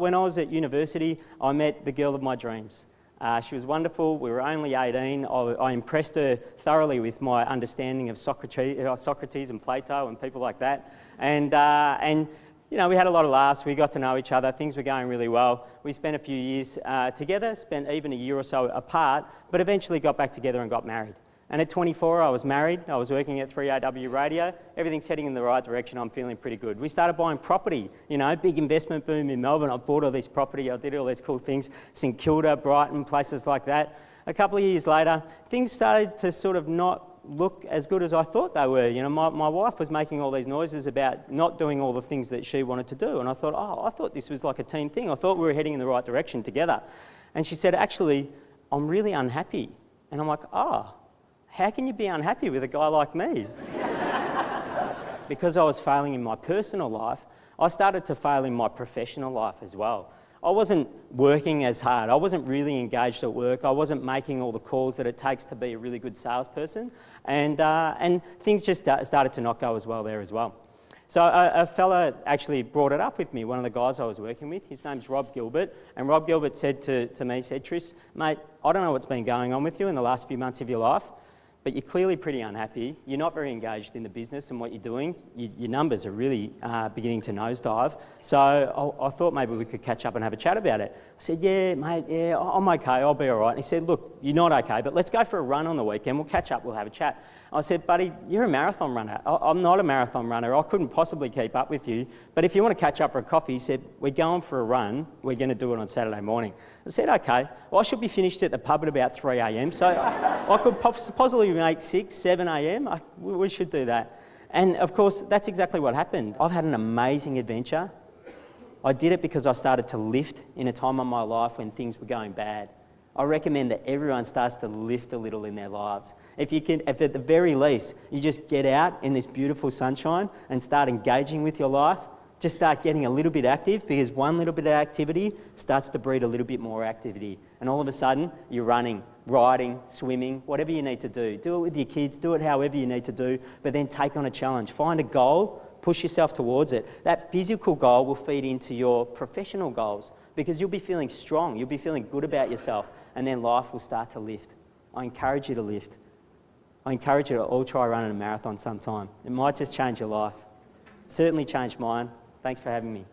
When I was at university, I met the girl of my dreams. She was wonderful. We were only 18. I impressed her thoroughly with my understanding of Socrates and Plato and people like that. And you know, we had a lot of laughs. We got to know each other. Things were going really well. We spent a few years together, spent even a year or so apart, but eventually got back together and got married. And at 24, I was married. I was working at 3AW Radio. Everything's heading in the right direction. I'm feeling pretty good. We started buying property, you know, big investment boom in Melbourne. I bought all this property. I did all these cool things, St Kilda, Brighton, places like that. A couple of years later, things started to sort of not look as good as I thought they were. You know, my wife was making all these noises about not doing all the things that she wanted to do. And I thought, oh, I thought this was like a team thing. I thought we were heading in the right direction together. And she said, actually, I'm really unhappy. And I'm like, oh. How can you be unhappy with a guy like me? Because I was failing in my personal life, I started to fail in my professional life as well. I wasn't working as hard. I wasn't really engaged at work. I wasn't making all the calls that it takes to be a really good salesperson. And things just started to not go as well there as well. So a fella actually brought it up with me, one of the guys I was working with. His name's Rob Gilbert. And Rob Gilbert said to me, Tris, mate, I don't know what's been going on with you in the last few months of your life, but you're clearly pretty unhappy. You're not very engaged in the business and what you're doing. Your numbers are really beginning to nosedive. So I thought maybe we could catch up and have a chat about it. I said, yeah, mate, yeah, I'm okay, I'll be all right. And he said, look, you're not okay, but let's go for a run on the weekend. We'll catch up, we'll have a chat. I said, buddy, you're a marathon runner. I'm not a marathon runner. I couldn't possibly keep up with you. But if you want to catch up for a coffee, he said, we're going for a run. We're going to do it on Saturday morning. I said, okay. Well, I should be finished at the pub at about 3 a.m. So I could possibly make 6, 7 a.m. We should do that. And of course, that's exactly what happened. I've had an amazing adventure. I did it because I started to lift in a time of my life when things were going bad. I recommend that everyone starts to lift a little in their lives. If at the very least, you just get out in this beautiful sunshine and start engaging with your life, just start getting a little bit active, because one little bit of activity starts to breed a little bit more activity. And all of a sudden, you're running, riding, swimming, whatever you need to do. Do it with your kids, do it however you need to do, but then take on a challenge. Find a goal, push yourself towards it. That physical goal will feed into your professional goals, because you'll be feeling strong, you'll be feeling good about yourself, and then life will start to lift. I encourage you to lift. I encourage you to all try running a marathon sometime. It might just change your life. It certainly changed mine. Thanks for having me.